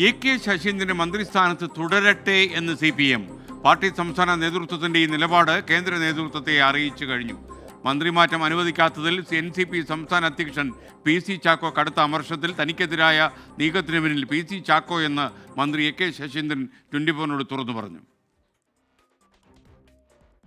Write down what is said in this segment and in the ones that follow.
AK. Saseendran മന്ത്രിസ്ഥാനത്ത് തുടരട്ടെ എന്ന് CPM. Party സംസ്ഥാന നേതൃത്വത്തിന്റെ ഈ നിലപാട് കേന്ദ്ര നേതൃത്വത്തെ അറിയിച്ചു കഴിഞ്ഞു. മന്ത്രിമാറ്റം അനുവദിക്കാത്തതിൽ NCP സംസ്ഥാന അധ്യക്ഷൻ PC ചാക്കോ കടുത്ത അമർഷത്തിൽ. തനിക്കെതിരായ നീക്കത്തിന് പിന്നിൽ PC ചാക്കോ എന്ന് മന്ത്രി എ.കെ. ശശീന്ദ്രൻ 24നോട് തുറന്നു പറഞ്ഞു.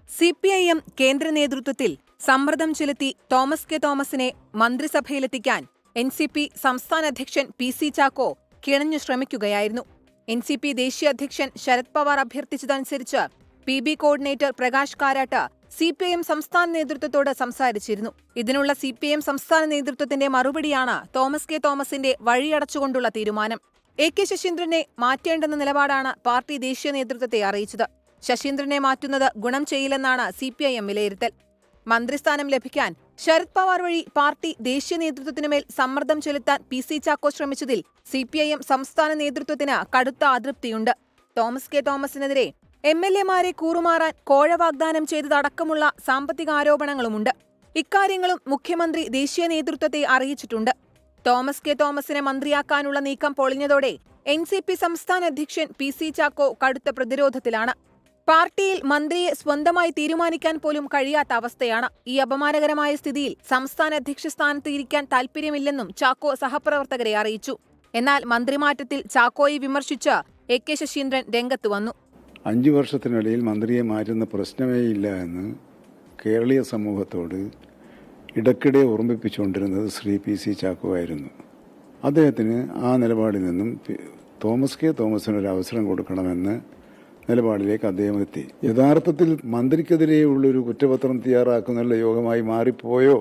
CPIM കേന്ദ്ര നേതൃത്വത്തിൽ സമ്മർദ്ദം ചെലുത്തി തോമസ് കെ തോമസിനെ മന്ത്രിസഭയിലെത്തിക്കാൻ NCP സംസ്ഥാന അധ്യക്ഷൻ PC ചാക്കോ കിണഞ്ഞു ശ്രമിക്കുകയായിരുന്നു. NCP ദേശീയ അധ്യക്ഷൻ ശരത് പവാർ അഭ്യർത്ഥിച്ചതനുസരിച്ച് PB coordinator Prakash Karat CPIM സംസ്ഥാന നേതൃത്വത്തോട് സംസാരിച്ചിരുന്നു. ഇതിനുള്ള CPIM സംസ്ഥാന നേതൃത്വത്തിന്റെ മറുപടിയാണ് തോമസ് കെ തോമസിന്റെ വഴിയടച്ചുകൊണ്ടുള്ള തീരുമാനം. എ.കെ. ശശീന്ദ്രനെ മാറ്റേണ്ടെന്ന നിലപാടാണ് പാർട്ടി ദേശീയ നേതൃത്വത്തെ അറിയിച്ചത്. ശശീന്ദ്രനെ മാറ്റുന്നത് ഗുണം ചെയ്യില്ലെന്നാണ് CPIM വിലയിരുത്തൽ. മന്ത്രിസ്ഥാനം ലഭിക്കാൻ ശരത് പവാർ വഴി പാർട്ടി ദേശീയ നേതൃത്വത്തിനുമേൽ സമ്മർദ്ദം ചെലുത്താൻ PC ചാക്കോ ശ്രമിച്ചതിൽ CPIM സംസ്ഥാന നേതൃത്വത്തിന് കടുത്ത അതൃപ്തിയുണ്ട്. തോമസ് കെ തോമസിനെതിരെ MLA-മാരെ കൂറുമാറാൻ കോഴ വാഗ്ദാനം ചെയ്തതടക്കമുള്ള സാമ്പത്തിക ആരോപണങ്ങളുമുണ്ട്. ഇക്കാര്യങ്ങളും മുഖ്യമന്ത്രി ദേശീയ നേതൃത്വത്തെ അറിയിച്ചിട്ടുണ്ട്. തോമസ് കെ തോമസിനെ മന്ത്രിയാക്കാനുള്ള നീക്കം പൊളിഞ്ഞതോടെ NCP സംസ്ഥാന അധ്യക്ഷൻ PC ചാക്കോ കടുത്ത പ്രതിരോധത്തിലാണ്. പാർട്ടിയിൽ മന്ത്രിയെ സ്വന്തമായി തീരുമാനിക്കാൻ പോലും കഴിയാത്ത അവസ്ഥയാണ്. ഈ അപമാനകരമായ സ്ഥിതിയിൽ സംസ്ഥാന അധ്യക്ഷ സ്ഥാനത്ത് ഇരിക്കാൻ താൽപര്യമില്ലെന്നും ചാക്കോ സഹപ്രവർത്തകരെ അറിയിച്ചു. എന്നാൽ മന്ത്രിമാറ്റത്തിൽ ചാക്കോയെ വിമർശിച്ച് എ.കെ. ശശീന്ദ്രൻ രംഗത്ത് വന്നു. 5 വർഷത്തിനിടയിൽ മന്ത്രിയെ മാറ്റുന്ന പ്രശ്നമേയില്ല എന്ന് കേരളീയ സമൂഹത്തോട് ഇടയ്ക്കിടെ ഓർമ്മിപ്പിച്ചുകൊണ്ടിരുന്നത് ശ്രീ PC ചാക്കോ ആയിരുന്നു. അദ്ദേഹത്തിന് ആ നിലപാടിൽ നിന്നും തോമസ് കെ തോമസിനൊരു അവസരം കൊടുക്കണമെന്ന് നിലപാടിലേക്ക് അദ്ദേഹം എത്തി. യഥാർത്ഥത്തിൽ മന്ത്രിക്കെതിരെയുള്ളൊരു കുറ്റപത്രം തയ്യാറാക്കുന്ന യോഗമായി മാറിപ്പോയോ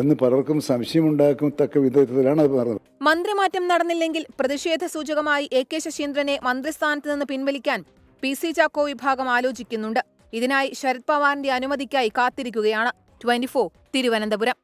എന്ന് പലർക്കും സംശയമുണ്ടാക്കത്തക്ക വിധത്തിലാണ് അത് പറഞ്ഞത്. മന്ത്രിമാറ്റം നടന്നില്ലെങ്കിൽ പ്രതിഷേധ സൂചകമായി എ.കെ. ശശീന്ദ്രനെ മന്ത്രിസ്ഥാനത്ത് നിന്ന് പിൻവലിക്കാൻ PC ചാക്കോ വിഭാഗം ആലോചിക്കുന്നുണ്ട്. ഇതിനായി ശരത് പവാറിന്റെ അനുമതിക്കായി കാത്തിരിക്കുകയാണ്. 24 തിരുവനന്തപുരം.